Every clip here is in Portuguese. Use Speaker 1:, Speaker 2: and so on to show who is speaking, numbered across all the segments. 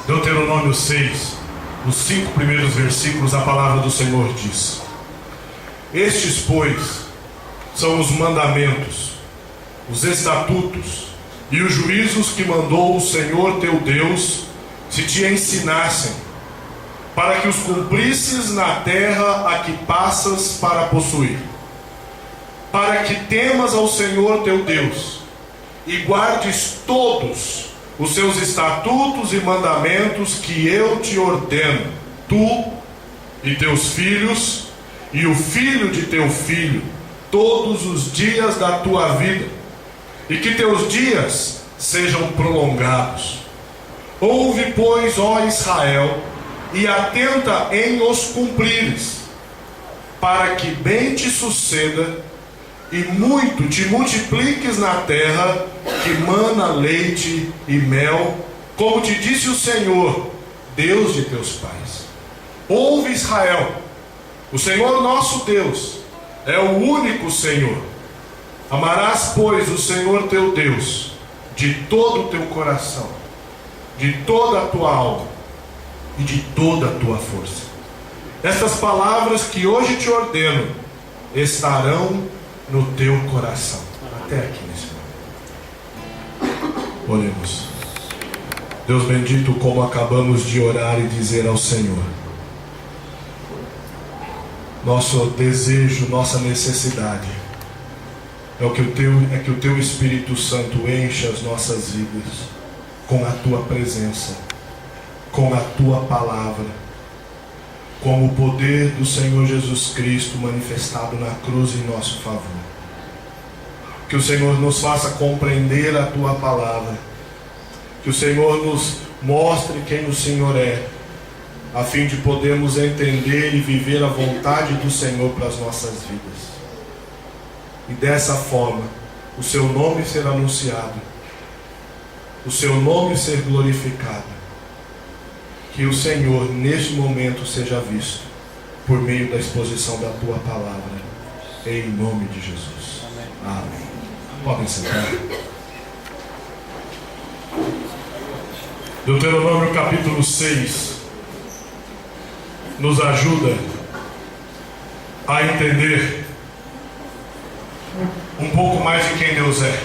Speaker 1: Deuteronômio 6, nos 5 primeiros versículos, a palavra do Senhor diz: Estes, pois, são os mandamentos, os estatutos e os juízos que mandou o Senhor teu Deus se te ensinassem, para que os cumprisses na terra a que passas para possuir, para que temas ao Senhor teu Deus e guardes todos os seus estatutos e mandamentos que eu te ordeno, tu e teus filhos e o filho de teu filho, todos os dias da tua vida, e que teus dias sejam prolongados. Ouve, pois, ó Israel, e atenta em os cumprires, para que bem te suceda e muito te multipliques na terra que mana leite e mel, como te disse o Senhor, Deus de teus pais. Ouve, Israel, o Senhor nosso Deus é o único Senhor. Amarás, pois, o Senhor teu Deus de todo o teu coração, de toda a tua alma e de toda a tua força. Estas palavras que hoje te ordeno estarão no teu coração. Até aqui nesse momento. Oremos. Deus bendito, como acabamos de orar e dizer ao Senhor, nosso desejo, nossa necessidade é que o teu Espírito Santo encha as nossas vidas com a tua presença, com a tua palavra, com o poder do Senhor Jesus Cristo manifestado na cruz em nosso favor. Que o Senhor nos faça compreender a tua palavra, que o Senhor nos mostre quem o Senhor é, a fim de podermos entender e viver a vontade do Senhor para as nossas vidas. E dessa forma, o seu nome ser anunciado, o seu nome ser glorificado. Que o Senhor, neste momento, seja visto por meio da exposição da tua palavra, em nome de Jesus. Amém. Podem sentar. Deuteronômio capítulo 6 nos ajuda a entender um pouco mais de quem Deus é,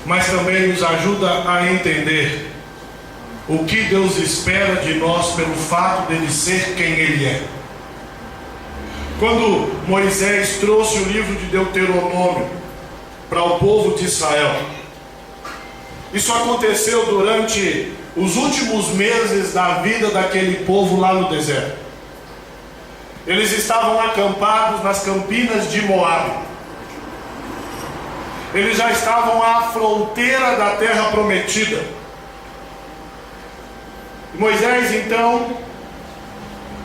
Speaker 1: mas também nos ajuda a entender o que Deus espera de nós pelo fato dele ser quem ele é. Quando Moisés trouxe o livro de Deuteronômio para o povo de Israel, isso aconteceu durante os últimos meses da vida daquele povo lá no deserto. Eles estavam acampados nas campinas de Moabe. Eles já estavam à fronteira da terra prometida. Moisés, então,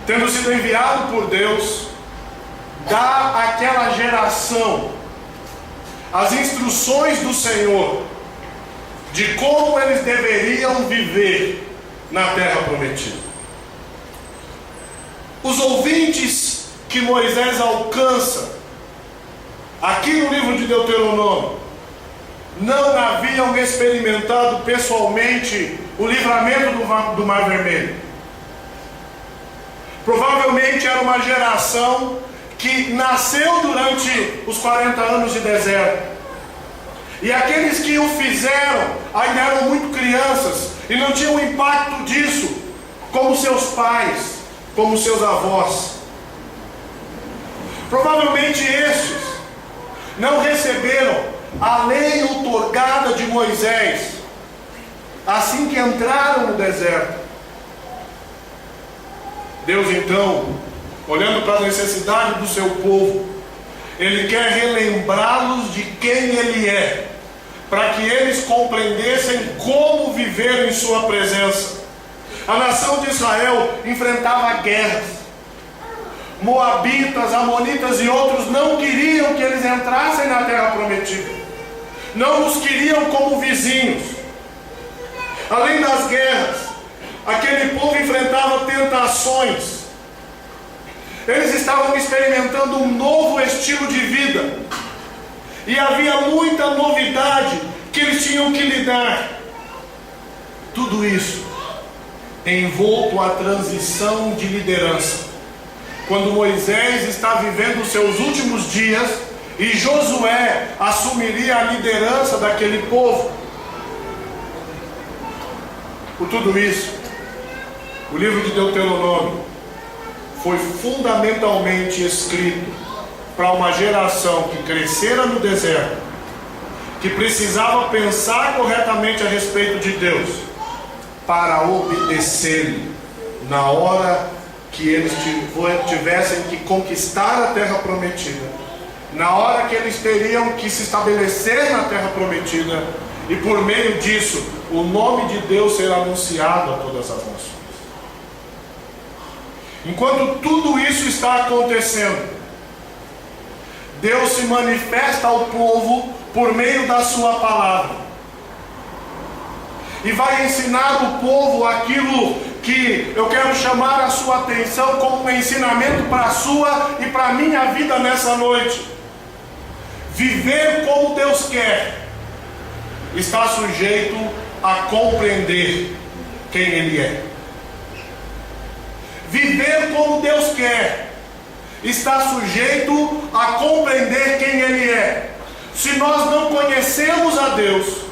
Speaker 1: tendo sido enviado por Deus, dá àquela geração as instruções do Senhor de como eles deveriam viver na terra prometida. Os ouvintes que Moisés alcança aqui no livro de Deuteronômio não haviam experimentado pessoalmente o livramento do Mar Vermelho. Provavelmente era uma geração que nasceu durante os 40 anos de deserto. E aqueles que o fizeram ainda eram muito crianças e não tinham o impacto disso, como seus pais, como seus avós. Provavelmente estes não receberam a lei outorgada de Moisés assim que entraram no deserto. Deus, então, olhando para a necessidade do seu povo, ele quer relembrá-los de quem ele é, para que eles compreendessem como viver em sua presença. A nação de Israel enfrentava guerras. Moabitas, amonitas e outros não queriam que eles entrassem na terra prometida. Não os queriam como vizinhos. Além das guerras, aquele povo enfrentava tentações. Eles estavam experimentando um novo estilo de vida. E havia muita novidade que eles tinham que lidar. Tudo isso envolto a transição de liderança. Quando Moisés está vivendo os seus últimos dias e Josué assumiria a liderança daquele povo. Por tudo isso, o livro de Deuteronômio foi fundamentalmente escrito para uma geração que crescera no deserto, que precisava pensar corretamente a respeito de Deus, para obedecer-lhe na hora que eles tivessem que conquistar a terra prometida, na hora que eles teriam que se estabelecer na terra prometida, e por meio disso o nome de Deus será anunciado a todas as nações. Enquanto tudo isso está acontecendo, Deus se manifesta ao povo por meio da sua palavra e vai ensinar o povo aquilo que eu quero chamar a sua atenção como um ensinamento para a sua e para a minha vida nessa noite. Viver como Deus quer está sujeito a compreender quem Ele é. Viver como Deus quer está sujeito a compreender quem Ele é. Se nós não conhecemos a Deus,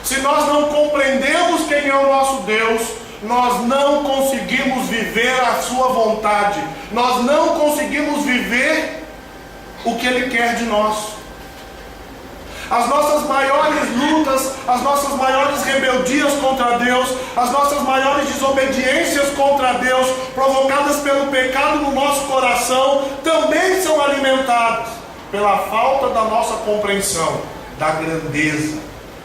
Speaker 1: se nós não compreendemos quem é o nosso Deus, nós não conseguimos viver a sua vontade, nós não conseguimos viver o que Ele quer de nós. As nossas maiores lutas, as nossas maiores rebeldias contra Deus, as nossas maiores desobediências contra Deus, provocadas pelo pecado no nosso coração, também são alimentadas pela falta da nossa compreensão da grandeza,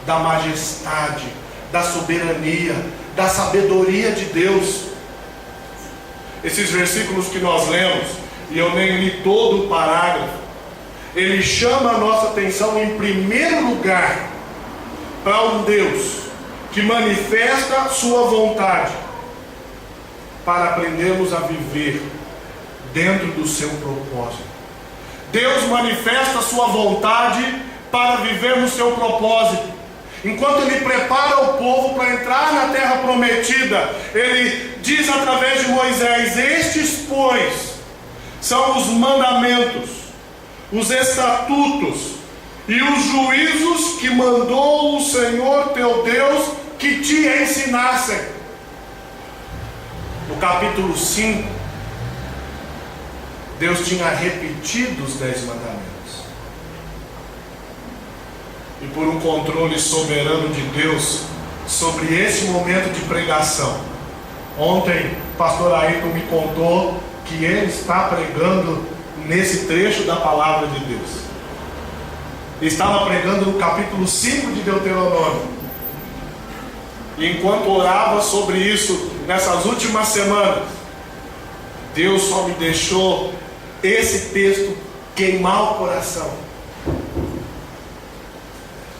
Speaker 1: da majestade, da soberania, da sabedoria de Deus. Esses versículos que nós lemos, e eu nem li todo o parágrafo, ele chama a nossa atenção em primeiro lugar para um Deus que manifesta sua vontade, para aprendermos a viver dentro do seu propósito. Deus manifesta sua vontade para vivermos seu propósito. Enquanto Ele prepara o povo para entrar na terra prometida, Ele diz através de Moisés: estes, pois, são os mandamentos, os estatutos e os juízos que mandou o Senhor teu Deus que te ensinassem. No capítulo 5, Deus tinha repetido os 10 mandamentos. E por um controle soberano de Deus sobre esse momento de pregação, ontem o pastor Ayrton me contou que ele está pregando nesse trecho da palavra de Deus. Estava pregando no capítulo 5 de Deuteronômio. E enquanto orava sobre isso nessas últimas semanas, Deus só me deixou esse texto queimar o coração.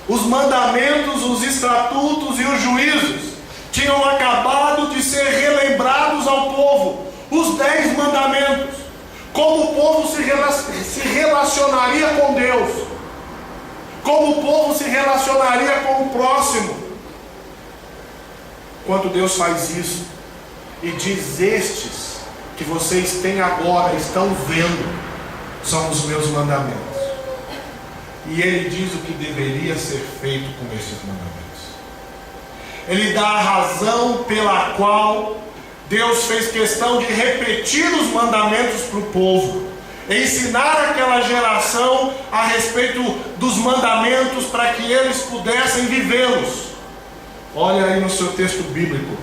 Speaker 1: Os mandamentos, os estatutos e os juízos tinham acabado de ser relembrados ao povo. Os 10 mandamentos. Como o povo se relacionaria com Deus, como o povo se relacionaria com o próximo. Quando Deus faz isso e diz: estes que vocês têm agora, estão vendo, são os meus mandamentos. E Ele diz o que deveria ser feito com esses mandamentos. Ele dá a razão pela qual Deus fez questão de repetir os mandamentos para o povo, ensinar aquela geração a respeito dos mandamentos para que eles pudessem vivê-los. Olha aí no seu texto bíblico,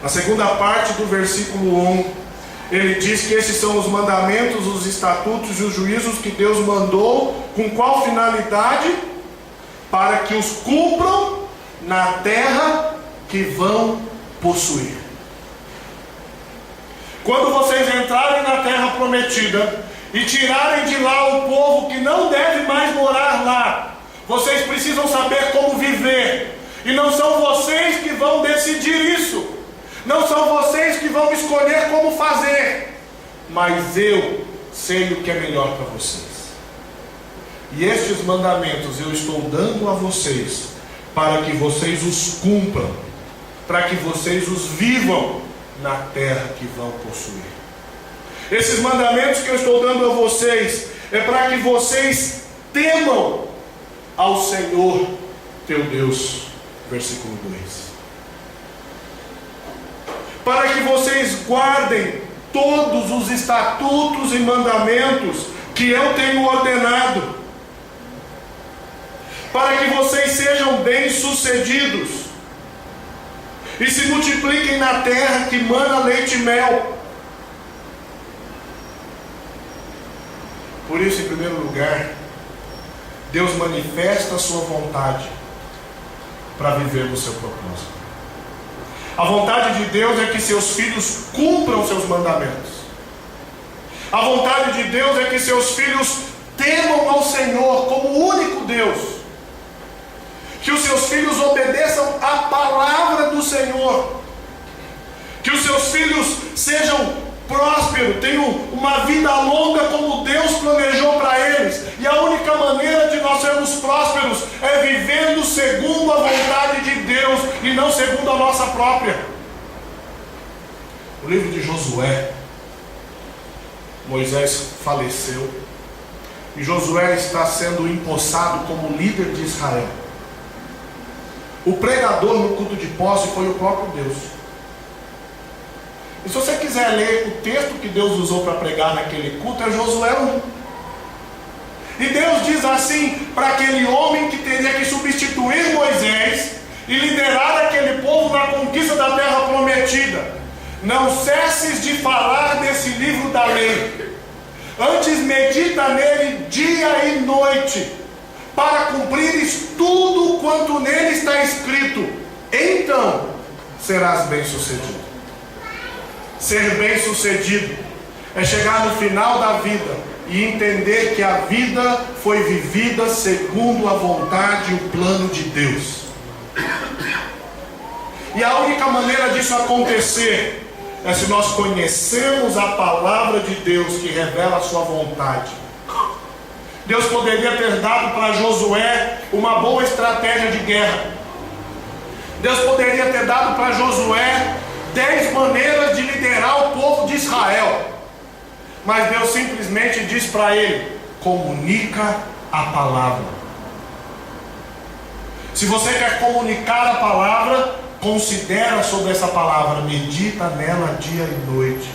Speaker 1: na segunda parte do versículo 1, ele diz que esses são os mandamentos, os estatutos e os juízos que Deus mandou, com qual finalidade? Para que os cumpram na terra que vão possuir. Quando vocês entrarem na terra prometida e tirarem de lá o povo que não deve mais morar lá, vocês precisam saber como viver. E não são vocês que vão decidir isso. Não são vocês que vão escolher como fazer. Mas eu sei o que é melhor para vocês. E estes mandamentos eu estou dando a vocês para que vocês os cumpram para que vocês os vivam na terra que vão possuir. Esses mandamentos que eu estou dando a vocês é para que vocês temam ao Senhor teu Deus. Versículo 2. Para que vocês guardem todos os estatutos e mandamentos que eu tenho ordenado, para que vocês sejam bem-sucedidos e se multipliquem na terra que mana leite e mel. Por isso, em primeiro lugar, Deus manifesta a sua vontade para viver no seu propósito. A vontade de Deus é que seus filhos cumpram seus mandamentos. A vontade de Deus é que seus filhos temam ao Senhor como o único Deus. Que os seus filhos obedeçam à palavra do Senhor. Que os seus filhos sejam prósperos, tenham uma vida longa como Deus planejou para eles. E a única maneira de nós sermos prósperos é vivendo segundo a vontade de Deus e não segundo a nossa própria. O livro de Josué, Moisés faleceu e Josué está sendo empossado como líder de Israel. O pregador no culto de posse foi o próprio Deus. E se você quiser ler o texto que Deus usou para pregar naquele culto, é Josué 1. E Deus diz assim para aquele homem que teria que substituir Moisés e liderar aquele povo na conquista da terra prometida: não cesses de falar desse livro da lei, antes medita nele dia e noite, para cumprires tudo quanto nele está escrito, então serás bem-sucedido. Ser bem-sucedido é chegar no final da vida e entender que a vida foi vivida segundo a vontade e o plano de Deus. E a única maneira disso acontecer é se nós conhecermos a palavra de Deus que revela a sua vontade. Deus poderia ter dado para Josué uma boa estratégia de guerra. Deus poderia ter dado para Josué 10 maneiras de liderar o povo de Israel. Mas Deus simplesmente diz para ele: comunica a palavra. Se você quer comunicar a palavra, considera sobre essa palavra, medita nela dia e noite.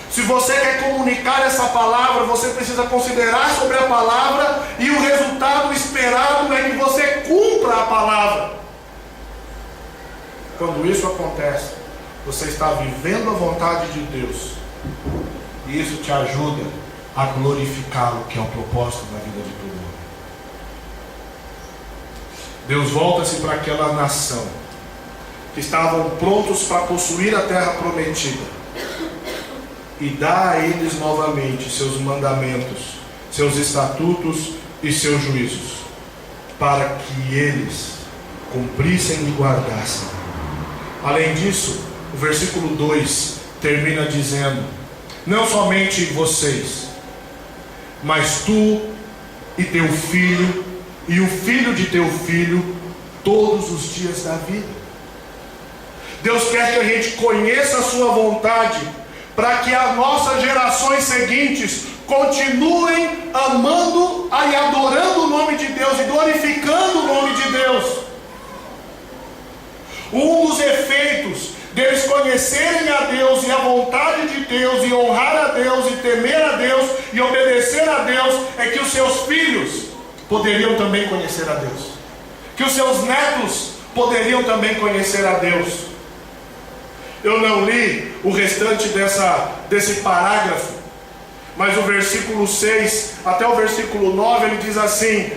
Speaker 1: Se você quer comunicar essa palavra, você precisa considerar sobre a palavra, e o resultado esperado é que você cumpra a palavra. Quando isso acontece, você está vivendo a vontade de Deus, e isso te ajuda a glorificá-lo, que é o propósito da vida de todo mundo. Deus volta-se para aquela nação que estavam prontos para possuir a terra prometida e dá a eles novamente seus mandamentos, seus estatutos e seus juízos, para que eles cumprissem e guardassem. Além disso, o versículo 2 termina dizendo: não somente vocês, mas tu e teu filho e o filho de teu filho, todos os dias da vida. Deus quer que a gente conheça a sua vontade, para que as nossas gerações seguintes continuem amando e adorando o nome de Deus e glorificando o nome de Deus. Um dos efeitos deles conhecerem a Deus e a vontade de Deus, e honrar a Deus, e temer a Deus, e obedecer a Deus, é que os seus filhos poderiam também conhecer a Deus, que os seus netos poderiam também conhecer a Deus. Eu não li o restante desse parágrafo, mas o versículo 6 até o versículo 9, ele diz assim: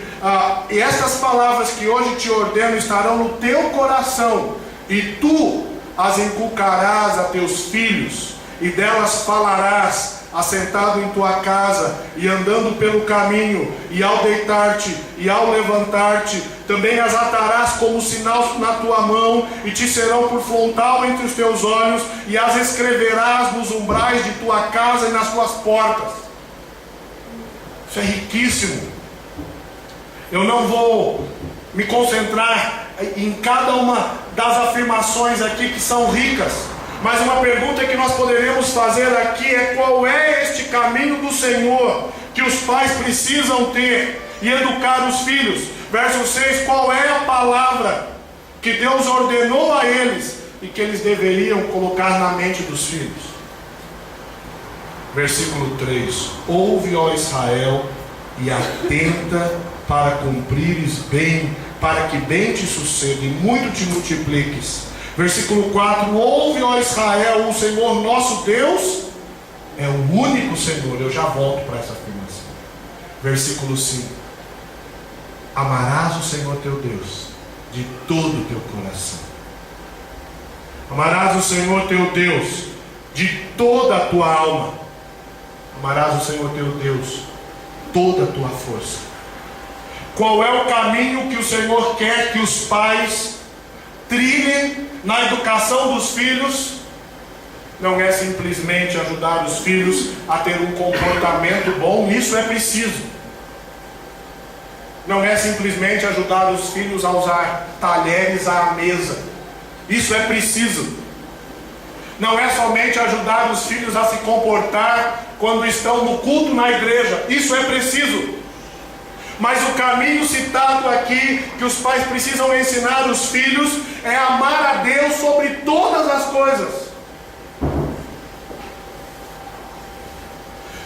Speaker 1: e estas palavras que hoje te ordeno estarão no teu coração, e tu as inculcarás a teus filhos, e delas falarás, assentado em tua casa, e andando pelo caminho, e ao deitar-te, e ao levantar-te, também as atarás como sinal na tua mão, e te serão por frontal entre os teus olhos, e as escreverás nos umbrais de tua casa e nas tuas portas. Isso é riquíssimo. Eu não vou me concentrar em cada uma das afirmações aqui que são ricas. Mas uma pergunta que nós poderemos fazer aqui é: qual é este caminho do Senhor que os pais precisam ter e educar os filhos? Verso 6, qual é a palavra que Deus ordenou a eles e que eles deveriam colocar na mente dos filhos? Versículo 3: ouve, ó Israel, e atenta para cumprires bem, para que bem te suceda e muito te multipliques. Versículo 4: ouve, ó Israel, o Senhor nosso Deus é o único Senhor. Eu já volto para essa afirmação. Versículo 5: amarás o Senhor teu Deus de todo o teu coração. Amarás o Senhor teu Deus de toda a tua alma. Amarás o Senhor teu Deus toda a tua força. Qual é o caminho que o Senhor quer que os pais trilhem na educação dos filhos? Não é simplesmente ajudar os filhos a ter um comportamento bom, isso é preciso. Não é simplesmente ajudar os filhos a usar talheres à mesa, isso é preciso. Não é somente ajudar os filhos a se comportar quando estão no culto na igreja, isso é preciso. Mas o caminho citado aqui, que os pais precisam ensinar os filhos, é amar a Deus sobre todas as coisas.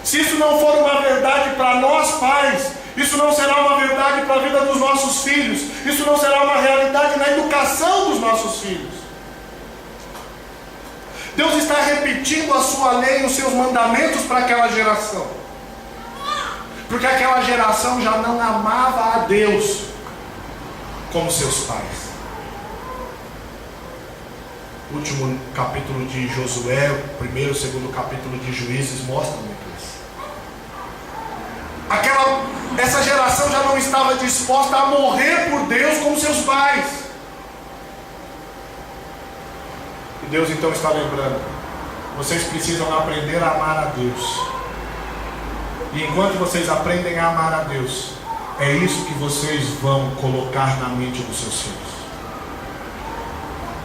Speaker 1: Se isso não for uma verdade para nós pais, isso não será uma verdade para a vida dos nossos filhos, isso não será uma realidade na educação dos nossos filhos. Deus está repetindo a sua lei, os seus mandamentos para aquela geração, porque aquela geração já não amava a Deus como seus pais. O último capítulo de Josué, o primeiro e o segundo capítulo de Juízes mostram muito isso. Essa geração já não estava disposta a morrer por Deus como seus pais. E Deus então está lembrando: vocês precisam aprender a amar a Deus. E enquanto vocês aprendem a amar a Deus, é isso que vocês vão colocar na mente dos seus filhos.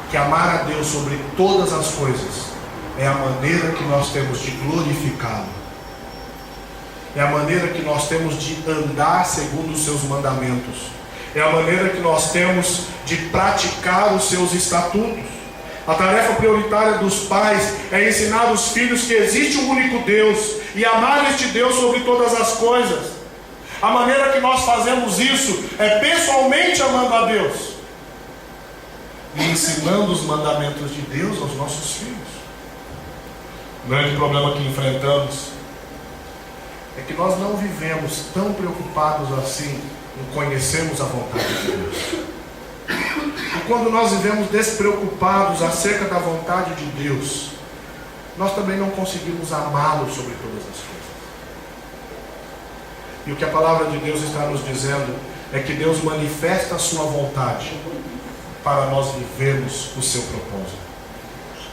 Speaker 1: Que amar a Deus sobre todas as coisas é a maneira que nós temos de glorificá-lo. É a maneira que nós temos de andar segundo os seus mandamentos. É a maneira que nós temos de praticar os seus estatutos. A tarefa prioritária dos pais é ensinar os filhos que existe um único Deus e amar este Deus sobre todas as coisas. A maneira que nós fazemos isso é pessoalmente amando a Deus e ensinando os mandamentos de Deus aos nossos filhos. O grande problema que enfrentamos é que nós não vivemos tão preocupados assim em conhecermos a vontade de Deus. E quando nós vivemos despreocupados acerca da vontade de Deus, nós também não conseguimos amá-lo sobre todas as coisas. E o que a palavra de Deus está nos dizendo é que Deus manifesta a sua vontade para nós vivermos o seu propósito.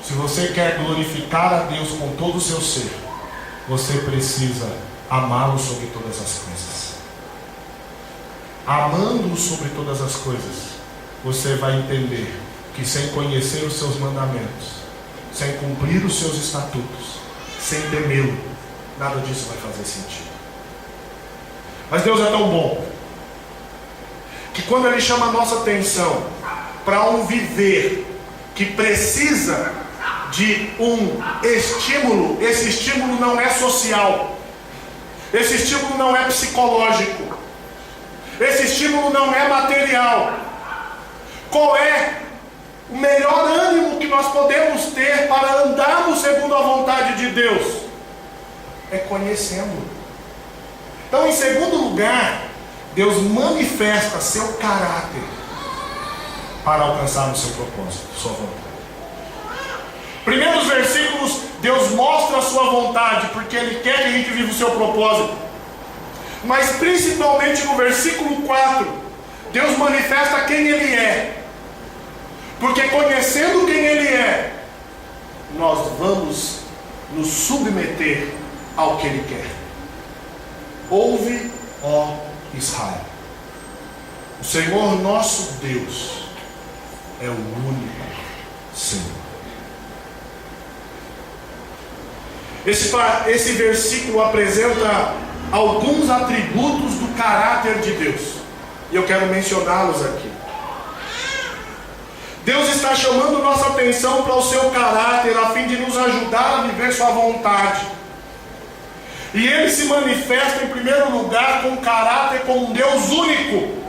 Speaker 1: Se você quer glorificar a Deus com todo o seu ser, você precisa amá-lo sobre todas as coisas. Amando-o sobre todas as coisas, você vai entender que sem conhecer os seus mandamentos, sem cumprir os seus estatutos, sem temê-lo, nada disso vai fazer sentido. Mas Deus é tão bom que quando Ele chama a nossa atenção para um viver que precisa de um estímulo, esse estímulo não é social, esse estímulo não é psicológico, esse estímulo não é material. Qual é o melhor ânimo que nós podemos ter para andarmos segundo a vontade de Deus? É conhecendo. Então, em segundo lugar, Deus manifesta seu caráter para alcançarmos seu propósito, sua vontade. Primeiros versículos, Deus mostra a sua vontade, porque Ele quer que a gente viva o seu propósito. Mas principalmente no versículo 4, Deus manifesta quem Ele é. Porque conhecendo quem Ele é, nós vamos nos submeter ao que Ele quer. Ouve, ó Israel, o Senhor nosso Deus é o único Senhor. Esse versículo apresenta alguns atributos do caráter de Deus, e eu quero mencioná-los aqui. Deus está chamando nossa atenção para o seu caráter, a fim de nos ajudar a viver sua vontade. E ele se manifesta em primeiro lugar com caráter como um Deus único.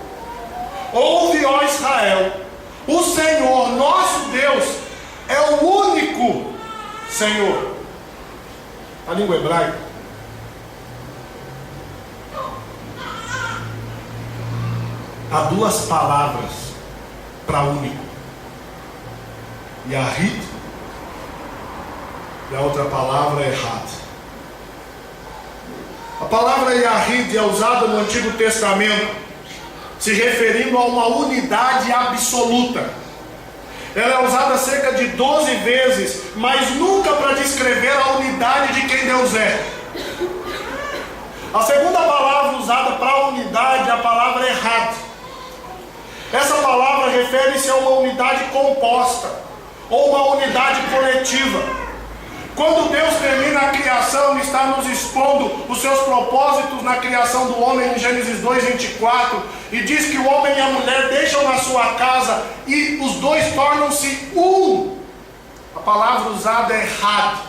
Speaker 1: Ouve, ó Israel, o Senhor, nosso Deus, é o único Senhor. A língua hebraica há duas palavras para único: Yahid, e a outra palavra é Had. A palavra Yahid é usada no Antigo Testamento se referindo a uma unidade absoluta. Ela é usada cerca de 12 vezes, mas nunca para descrever a unidade de quem Deus é. A segunda palavra usada para a unidade é a palavra Had. Essa palavra refere-se a uma unidade composta, ou uma unidade coletiva. Quando Deus termina a criação, Ele está nos expondo os seus propósitos na criação do homem em Gênesis 2:24, e diz que o homem e a mulher deixam a sua casa e os dois tornam-se um. A palavra usada é Had,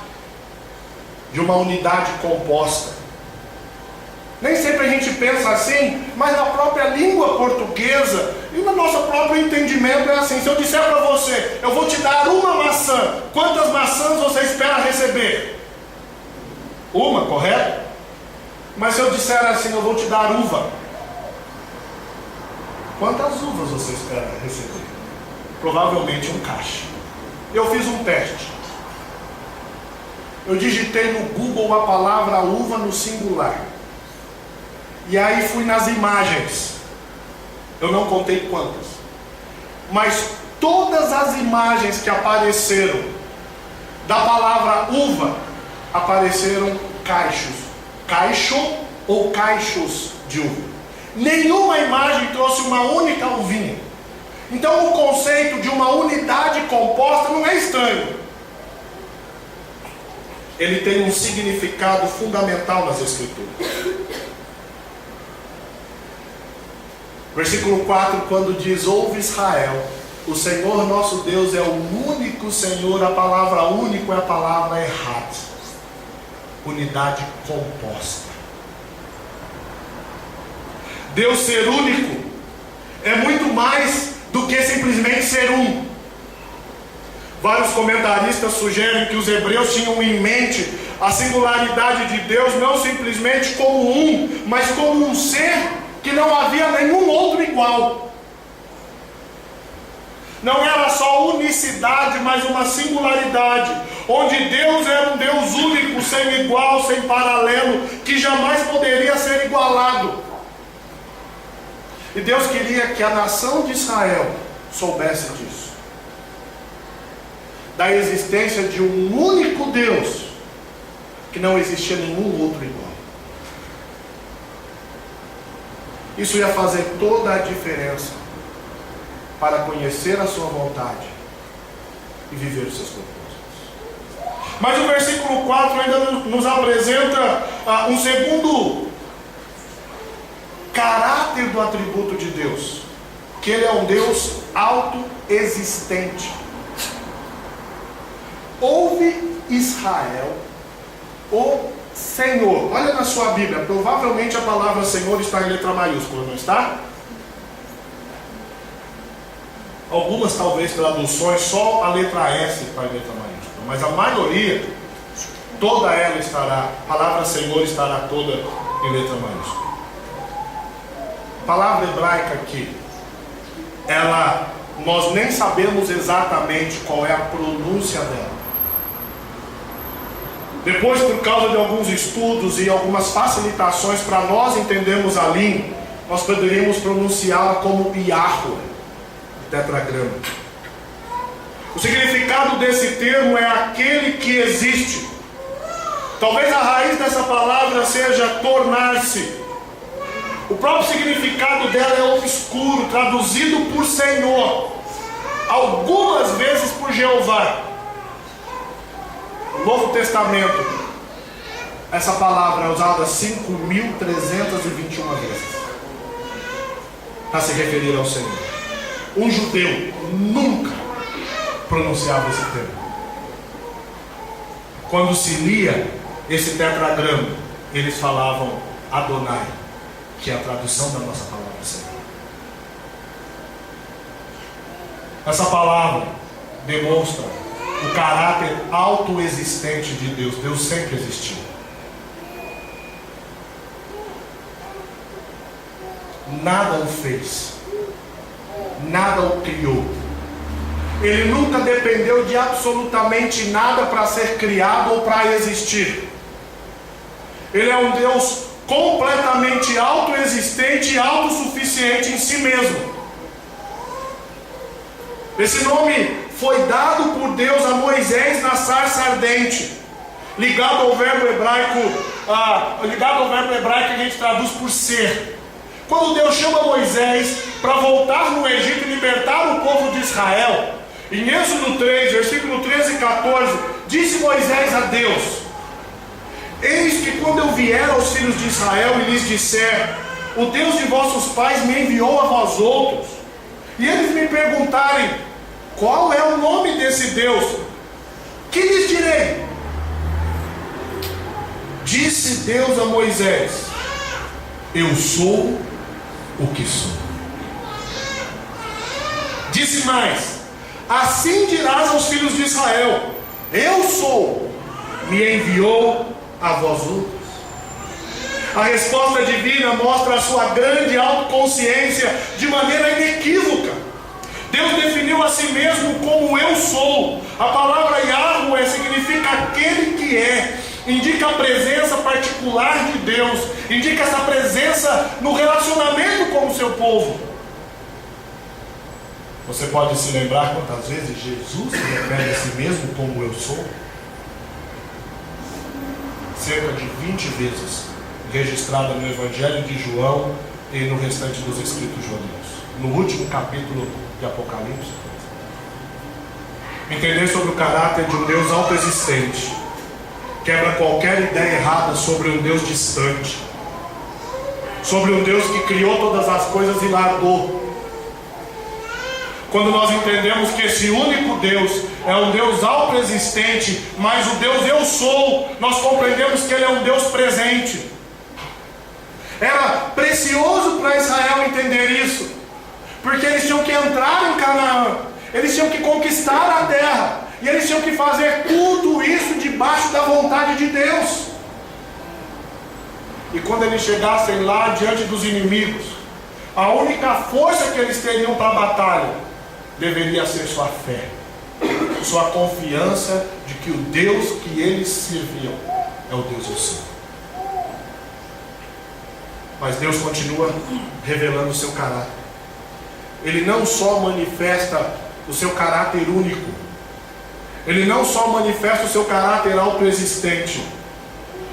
Speaker 1: de uma unidade composta. Nem sempre a gente pensa assim, mas na própria língua portuguesa e no nosso próprio entendimento é assim. Se eu disser para você, eu vou te dar uma maçã, quantas maçãs você espera receber? Uma, correto? Mas se eu disser assim, eu vou te dar uva, quantas uvas você espera receber? Provavelmente um cacho. Eu fiz um teste. Eu digitei no Google a palavra uva no singular. E aí fui nas imagens. Eu não contei quantas, mas todas as imagens que apareceram da palavra uva apareceram caixos, caixo ou caixos de uva. Nenhuma imagem trouxe uma única uvinha. Então o conceito de uma unidade composta não é estranho. Ele tem um significado fundamental nas Escrituras. Versículo 4, quando diz: ouve Israel, o Senhor nosso Deus é o único Senhor. A palavra único é a palavra Had, unidade composta. Deus ser único é muito mais do que simplesmente ser um. Vários comentaristas sugerem que os hebreus tinham em mente a singularidade de Deus não simplesmente como um, mas como um ser que não havia nenhum outro igual. Não era só unicidade, mas uma singularidade, onde Deus era um Deus único, sem igual, sem paralelo, que jamais poderia ser igualado. E Deus queria que a nação de Israel soubesse disso, da existência de um único Deus, que não existia nenhum outro igual. Isso ia fazer toda a diferença para conhecer a sua vontade e viver os seus propósitos. Mas o versículo 4 ainda nos apresenta um segundo caráter do atributo de Deus, que Ele é um Deus autoexistente. Ouve Israel, o Senhor. Olha na sua Bíblia, provavelmente a palavra Senhor está em letra maiúscula, não está? Algumas talvez traduções só a letra S está em letra maiúscula, mas a maioria, toda ela estará, a palavra Senhor estará toda em letra maiúscula. A palavra hebraica aqui, nós nem sabemos exatamente qual é a pronúncia dela. Depois, por causa de alguns estudos e algumas facilitações para nós entendermos a língua, nós poderíamos pronunciá-la como Yahweh, tetragrama. O significado desse termo é aquele que existe. Talvez a raiz dessa palavra seja tornar-se. O próprio significado dela é obscuro, traduzido por Senhor. algumas vezes por Jeová. No Novo Testamento, essa palavra é usada 5.321 vezes para se referir ao Senhor. Um judeu nunca pronunciava esse termo. Quando se lia esse tetragrama, eles falavam Adonai, que é a tradução da nossa palavra Senhor. Essa palavra demonstra o caráter autoexistente de Deus. Deus sempre existiu. Nada o fez, nada o criou. Ele nunca dependeu de absolutamente nada para ser criado ou para existir. Ele é um Deus completamente autoexistente e autossuficiente em si mesmo. Esse nome foi dado por Deus a Moisés na sarça ardente, ligado ao verbo hebraico que a gente traduz por ser. Quando Deus chama Moisés para voltar no Egito e libertar o povo de Israel, em Êxodo 3, versículo 13 e 14, disse Moisés a Deus: eis que quando eu vier aos filhos de Israel e lhes disser, o Deus de vossos pais me enviou a vós outros, e eles me perguntarem, qual é o nome desse Deus? Que lhes direi? Disse Deus a Moisés: eu sou o que sou. Disse mais: assim dirás aos filhos de Israel: eu sou, me enviou a vós outros. A resposta divina mostra a sua grande autoconsciência de maneira inequívoca. Deus definiu a si mesmo como eu sou. A palavra Yahweh significa aquele que é. Indica a presença particular de Deus. Indica essa presença no relacionamento com o seu povo. Você pode se lembrar quantas vezes Jesus se refere a si mesmo como eu sou? Cerca de 20 vezes registrada no Evangelho de João e no restante dos escritos judaicos. No último capítulo de Apocalipse. Entender sobre o caráter de um Deus autoexistente quebra qualquer ideia errada sobre um Deus distante, sobre um Deus que criou todas as coisas e largou. Quando nós entendemos que esse único Deus é um Deus autoexistente, mas o Deus eu sou, nós compreendemos que Ele é um Deus presente. Era precioso para Israel entender isso, porque eles tinham que entrar em Canaã, eles tinham que conquistar a terra, e eles tinham que fazer tudo isso debaixo da vontade de Deus. E quando eles chegassem lá diante dos inimigos, a única força que eles teriam para a batalha deveria ser sua fé, sua confiança de que o Deus que eles serviam é o Deus eu sou. Mas Deus continua revelando o seu caráter. Ele não só manifesta o seu caráter único, Ele não só manifesta o seu caráter autoexistente,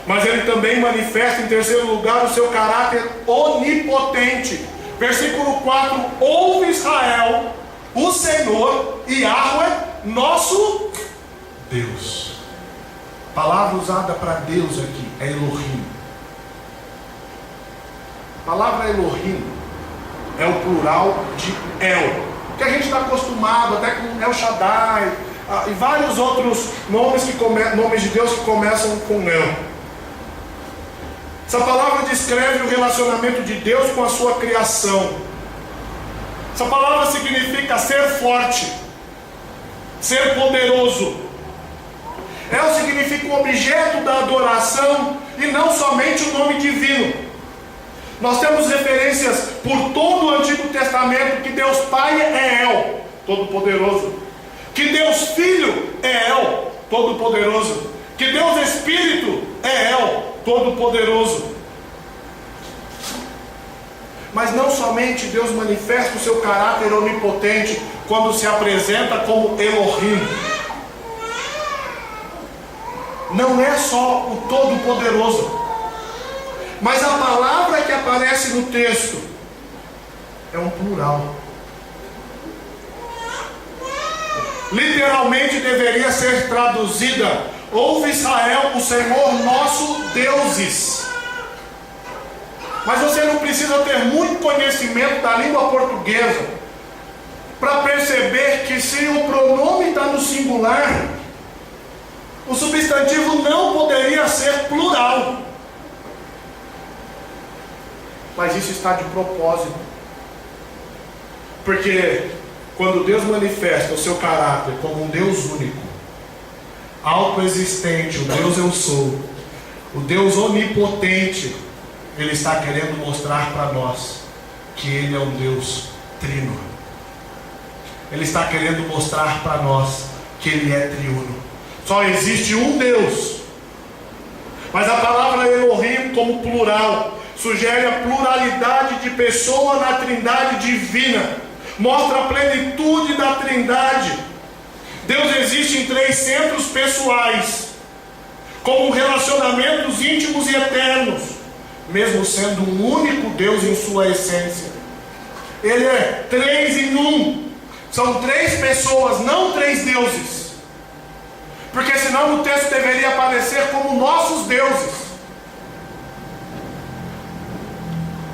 Speaker 1: mas Ele também manifesta, em terceiro lugar, o seu caráter onipotente. Versículo 4: ouve Israel, o Senhor, Yahweh, nosso Deus. A palavra usada para Deus aqui é Elohim. A palavra Elohim é o plural de El, que a gente está acostumado até com El Shaddai e vários outros nomes de Deus que começam com El. Essa palavra descreve o relacionamento de Deus com a sua criação. Essa palavra significa ser forte, ser poderoso. El significa o objeto da adoração e não somente o nome divino. Nós temos referências por todo o Antigo Testamento que Deus Pai é El, Todo-Poderoso, que Deus Filho é El, Todo-Poderoso, que Deus Espírito é El, Todo-Poderoso. Mas não somente Deus manifesta o seu caráter onipotente quando se apresenta como Elohim. Não é só o Todo-Poderoso, mas a palavra que aparece no texto é um plural. literalmente deveria ser traduzida: ouve Israel, o Senhor nosso deuses. Mas você não precisa ter muito conhecimento da língua portuguesa para perceber que se o pronome está no singular, o substantivo não poderia ser plural. Mas isso está de propósito. Porque quando Deus manifesta o seu caráter como um Deus único, autoexistente, o Deus eu sou, o Deus onipotente, Ele está querendo mostrar para nós que Ele é um Deus trino. Ele está querendo mostrar para nós que Ele é triuno. Só existe um Deus. Mas a palavra Elohim, como plural, sugere a pluralidade de pessoa na trindade divina. Mostra a plenitude da trindade. Deus existe em 3 centros pessoais, como relacionamentos íntimos e eternos, mesmo sendo um único Deus em sua essência. Ele é 3 em 1. São 3 pessoas, não 3 deuses. Porque senão no texto deveria aparecer como nossos deuses.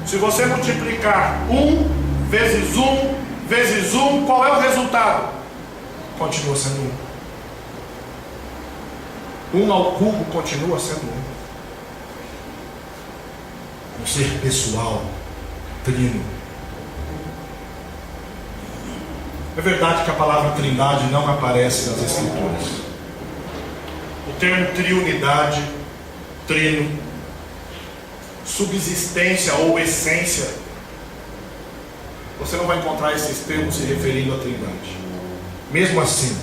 Speaker 1: Se você multiplicar 1 vezes 1 vezes 1, qual é o resultado? Continua sendo 1. 1 ao cubo continua sendo 1. Um ser pessoal, trino. É verdade que a palavra trindade não aparece nas Escrituras. O termo triunidade, trino, subsistência ou essência, você não vai encontrar esses termos se referindo à trindade. Mesmo assim,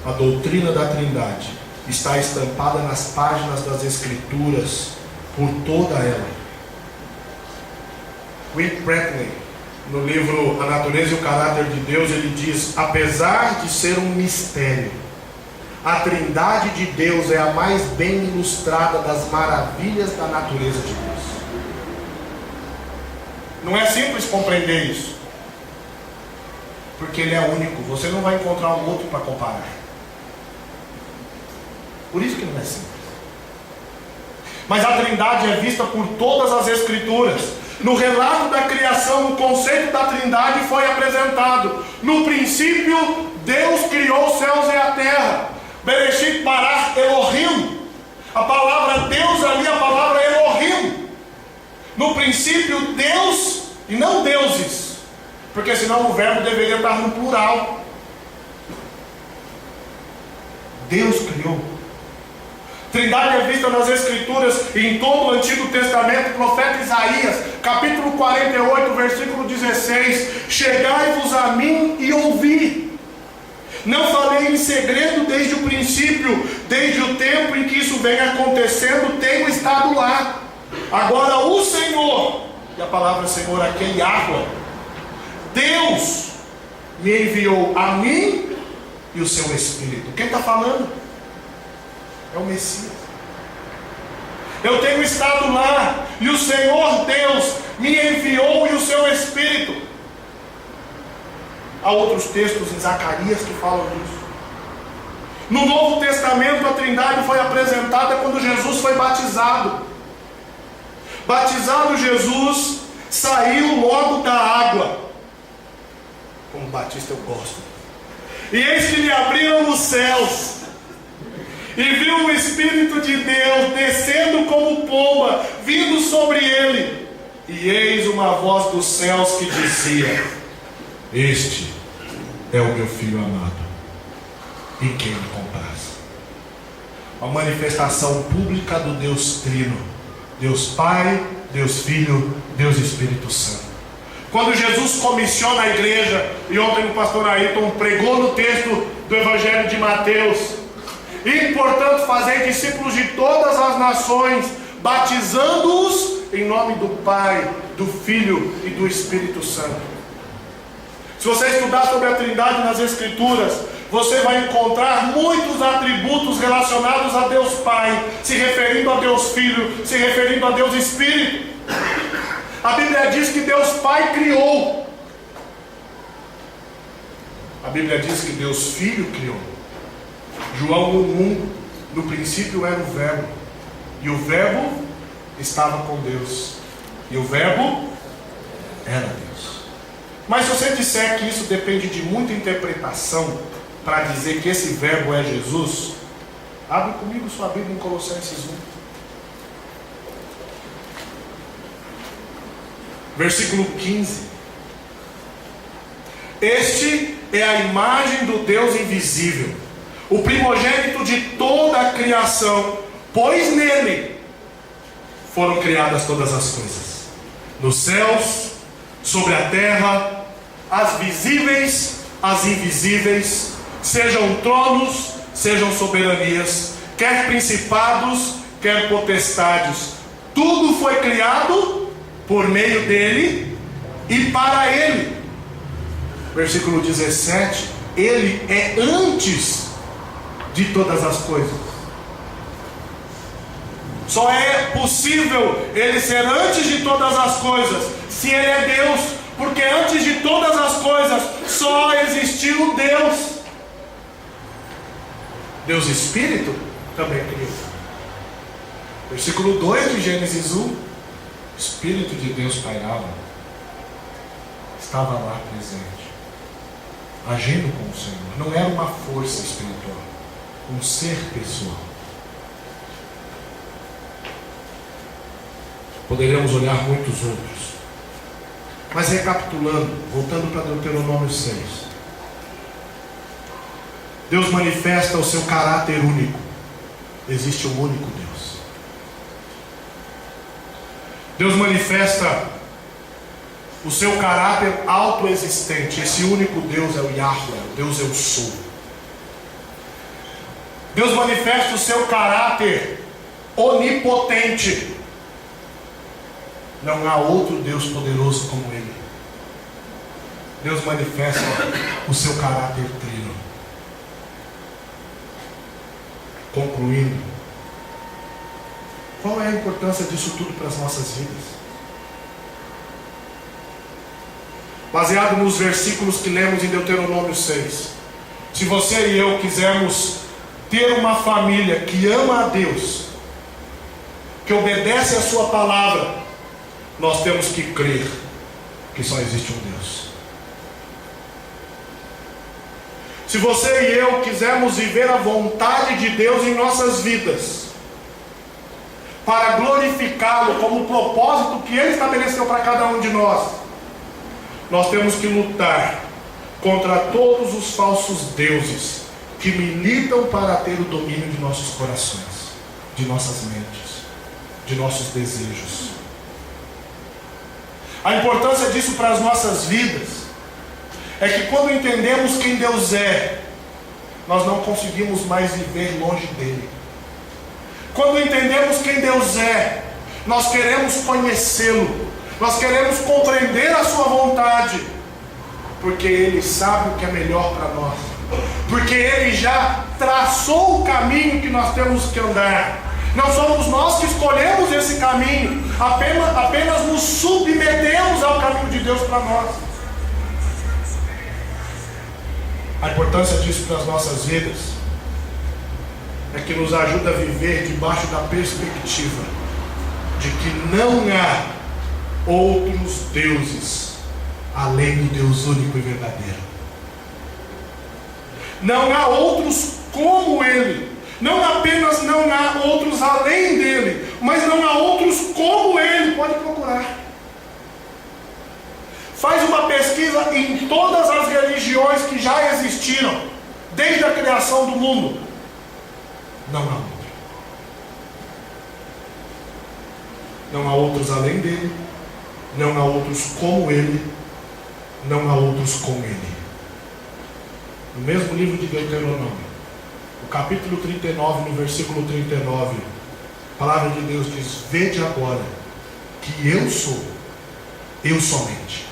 Speaker 1: a doutrina da trindade está estampada nas páginas das Escrituras, por toda ela. Whit Bradley, no livro A Natureza e o Caráter de Deus, ele diz: apesar de ser um mistério, a trindade de Deus é a mais bem ilustrada das maravilhas da natureza de Deus. Não é simples compreender isso, porque Ele é único. Você não vai encontrar um outro para comparar. Por isso que não é simples. Mas a trindade é vista por todas as Escrituras. No relato da criação, o conceito da trindade foi apresentado. No princípio, Deus criou os céus e a terra. Bereshit bara Elohim. A palavra Deus ali é a palavra Elohim. No princípio, Deus e não deuses, porque senão o verbo deveria estar no plural. Deus criou. Trindade é vista nas Escrituras em todo o Antigo Testamento. Profeta Isaías, capítulo 48, versículo 16: chegai-vos a mim e ouvi. Não falei em segredo desde o princípio, desde o tempo em que isso vem acontecendo, tenho estado lá. Agora o Senhor, e a palavra Senhor aqui é Yahweh, Deus me enviou a mim e o seu Espírito. Quem está falando? É o Messias. Eu tenho estado lá, e o Senhor Deus me enviou e o seu Espírito. Há outros textos em Zacarias que falam disso. No Novo Testamento, a trindade foi apresentada quando Jesus foi batizado. Batizado Jesus, saiu logo da água. Como batista eu gosto. E eis que lhe abriram os céus, e viu o Espírito de Deus descendo como pomba, vindo sobre ele. E eis uma voz dos céus que dizia: este é o meu Filho amado, em quem me compraz. A manifestação pública do Deus Trino, Deus Pai, Deus Filho, Deus Espírito Santo. Quando Jesus comissiona a igreja, e ontem o pastor Ayrton pregou no texto do Evangelho de Mateus: e portanto fazer discípulos de todas as nações, batizando-os em nome do Pai, do Filho e do Espírito Santo. Se você estudar sobre a Trindade nas Escrituras, você vai encontrar muitos atributos relacionados a Deus Pai, se referindo a Deus Filho, se referindo a Deus Espírito. A Bíblia diz que Deus Pai criou. A Bíblia diz que Deus Filho criou. João 1:1, no princípio era o Verbo, e o Verbo estava com Deus, e o Verbo era Deus. Mas se você disser que isso depende de muita interpretação para dizer que esse Verbo é Jesus, abre comigo sua Bíblia em Colossenses 1, versículo 15. Este é a imagem do Deus invisível, o primogênito de toda a criação, pois nele foram criadas todas as coisas, nos céus, sobre a terra, as visíveis, as invisíveis, sejam tronos, sejam soberanias, quer principados, quer potestades, tudo foi criado por meio dele e para ele. Versículo 17, ele é antes de todas as coisas. Só é possível ele ser antes de todas as coisas se ele é Deus, porque antes de todas as coisas só existiu Deus. Deus Espírito também criou. Versículo 2 de Gênesis 1, o Espírito de Deus pairava, estava lá presente, agindo com o Senhor. Não era uma força espiritual, um ser pessoal. Poderíamos olhar muitos outros, mas recapitulando, voltando para Deuteronômio 6, Deus manifesta o seu caráter único. Existe um único Deus. Deus manifesta o seu caráter autoexistente. Esse único Deus é o Yahweh, o Deus eu sou. Deus manifesta o seu caráter onipotente. Não há outro Deus poderoso como Ele. Deus manifesta o seu caráter trino. Concluindo, qual é a importância disso tudo para as nossas vidas? Baseado nos versículos que lemos em Deuteronômio 6, se você e eu quisermos ter uma família que ama a Deus, que obedece a sua palavra, nós temos que crer que só existe um Deus. Se você e eu quisermos viver a vontade de Deus em nossas vidas, para glorificá-lo como o propósito que Ele estabeleceu para cada um de nós, nós temos que lutar contra todos os falsos deuses que militam para ter o domínio de nossos corações, de nossas mentes, de nossos desejos. A importância disso para as nossas vidas é que quando entendemos quem Deus é, nós não conseguimos mais viver longe dele. Quando entendemos quem Deus é, nós queremos conhecê-lo, nós queremos compreender a sua vontade, porque Ele sabe o que é melhor para nós, porque Ele já traçou o caminho que nós temos que andar. Não somos nós que escolhemos esse caminho, apenas nos submetemos ao caminho de Deus para nós. A importância disso para as nossas vidas é que nos ajuda a viver debaixo da perspectiva de que não há outros deuses além do Deus único e verdadeiro. Não há outros como Ele. Não apenas não há outros além dele, mas não há outros como Ele. Pode procurar. Faz uma pesquisa em todas as religiões que já existiram, desde a criação do mundo. Não há outro. Não há outros além dele, não há outros como Ele, não há outros com Ele. No mesmo livro de Deuteronômio, o capítulo 39, no versículo 39, a palavra de Deus diz: vede agora que eu sou, eu somente,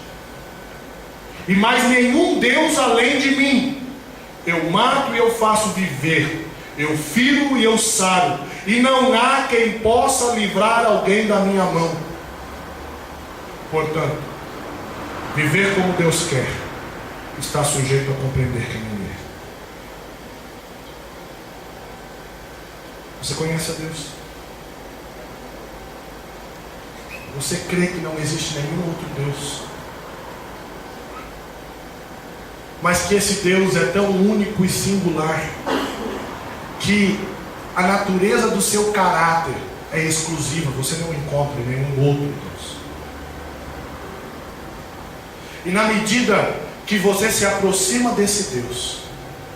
Speaker 1: e mais nenhum Deus além de mim. Eu mato e eu faço viver, eu firo e eu saro, e não há quem possa livrar alguém da minha mão. Portanto, viver como Deus quer está sujeito a compreender quem Ele é. Você conhece a Deus? Você crê que não existe nenhum outro Deus, mas que esse Deus é tão único e singular que a natureza do seu caráter é exclusiva, você não encontra em nenhum outro Deus. E na medida que você se aproxima desse Deus,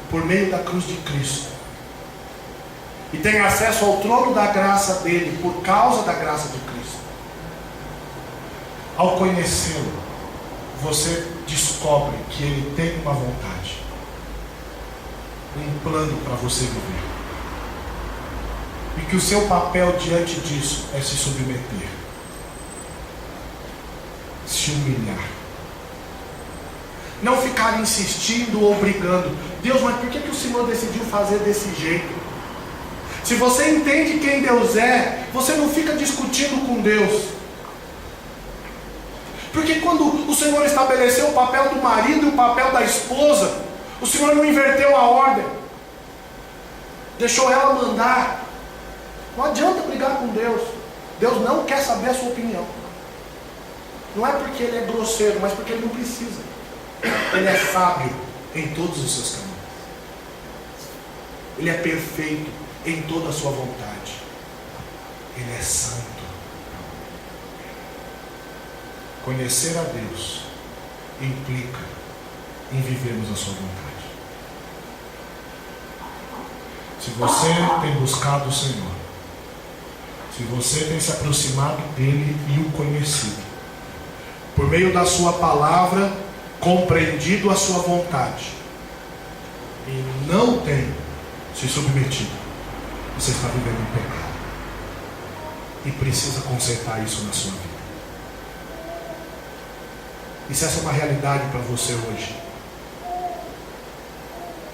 Speaker 1: por meio da cruz de Cristo, e tem acesso ao trono da graça dele, por causa da graça de Cristo, ao conhecê-lo, você descobre que ele tem uma vontade, um plano para você viver, e que o seu papel diante disso é se submeter, se humilhar, não ficar insistindo ou brigando. Deus, mas por que o Senhor decidiu fazer desse jeito? Se você entende quem Deus é, você não fica discutindo com Deus. Porque quando o Senhor estabeleceu o papel do marido e o papel da esposa, o Senhor não inverteu a ordem, deixou ela mandar. Não adianta brigar com Deus. Deus não quer saber a sua opinião. Não é porque Ele é grosseiro, mas porque Ele não precisa. Ele é sábio em todos os seus caminhos. Ele é perfeito em toda a sua vontade. Ele é santo. Conhecer a Deus implica em vivermos a sua vontade. Se você tem buscado o Senhor, se você tem se aproximado dele e o conhecido, por meio da sua palavra, compreendido a sua vontade, e não tem se submetido, você está vivendo em pecado e precisa consertar isso na sua vida. E se essa é uma realidade para você hoje,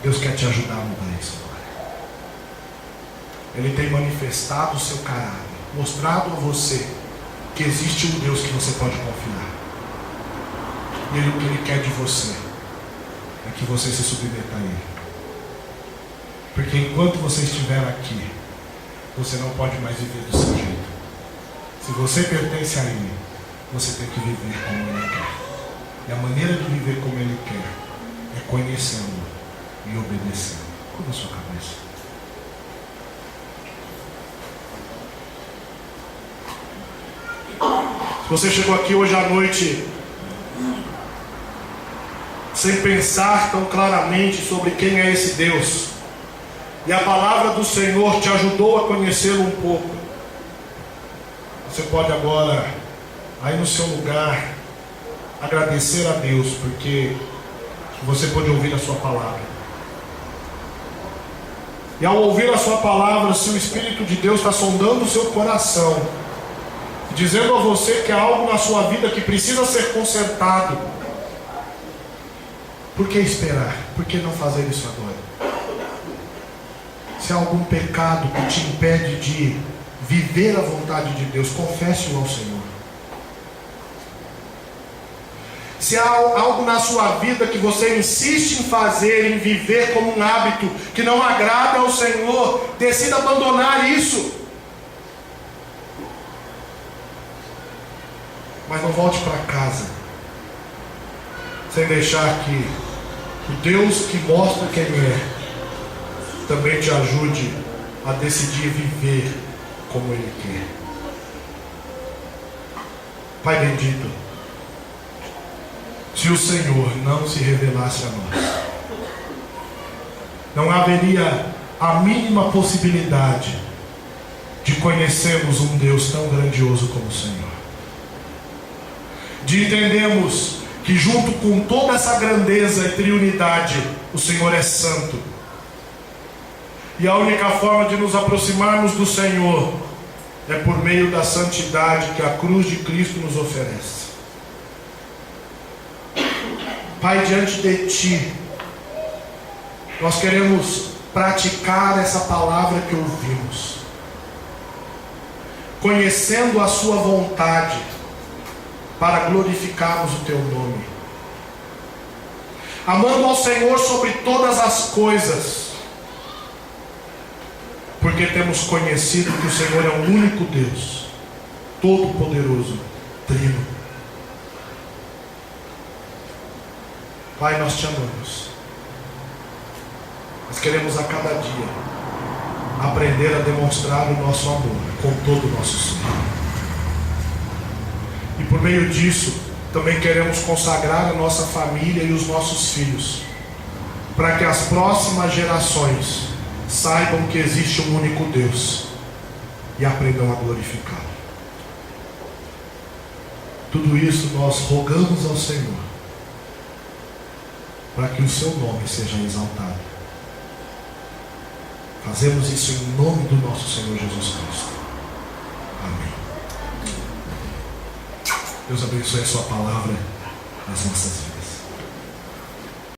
Speaker 1: Deus quer te ajudar a mudar isso agora. Ele tem manifestado o seu caráter, mostrado a você que existe um Deus que você pode confiar. E o que Ele quer de você é que você se submeta a Ele. Porque enquanto você estiver aqui, você não pode mais viver do seu jeito. Se você pertence a Ele, você tem que viver como Ele quer. E a maneira de viver como Ele quer é conhecendo e obedecendo. Curva a sua cabeça. Se você chegou aqui hoje à noite sem pensar tão claramente sobre quem é esse Deus, e a palavra do Senhor te ajudou a conhecê-lo um pouco, você pode agora, aí no seu lugar, agradecer a Deus, porque você pode ouvir a sua palavra. E ao ouvir a sua palavra, se o Espírito de Deus está sondando o seu coração, dizendo a você que há algo na sua vida que precisa ser consertado, por que esperar? Por que não fazer isso agora? Se há algum pecado que te impede de viver a vontade de Deus, confesse-o ao Senhor. Se há algo na sua vida que você insiste em fazer, em viver como um hábito que não agrada ao Senhor, decida abandonar isso. Mas não volte para casa sem deixar que o Deus que mostra quem é também te ajude a decidir viver como Ele quer. Pai bendito, se o Senhor não se revelasse a nós, não haveria a mínima possibilidade de conhecermos um Deus tão grandioso como o Senhor, de entendermos que junto com toda essa grandeza e triunidade, o Senhor é santo. E a única forma de nos aproximarmos do Senhor é por meio da santidade que a cruz de Cristo nos oferece. Pai, diante de Ti, nós queremos praticar essa palavra que ouvimos, conhecendo a Sua vontade, para glorificarmos o Teu nome. amando ao Senhor sobre todas as coisas, porque temos conhecido que o Senhor é o único Deus, Todo-Poderoso, Trino. Pai, nós te amamos. Nós queremos a cada dia aprender a demonstrar o nosso amor com todo o nosso ser. E por meio disso, também queremos consagrar a nossa família e os nossos filhos, para que as próximas gerações saibam que existe um único Deus e aprendam a glorificá-lo. Tudo isso nós rogamos ao Senhor, para que o seu nome seja exaltado. Fazemos isso em nome do nosso Senhor Jesus Cristo. Amém. Deus abençoe a sua palavra nas nossas vidas.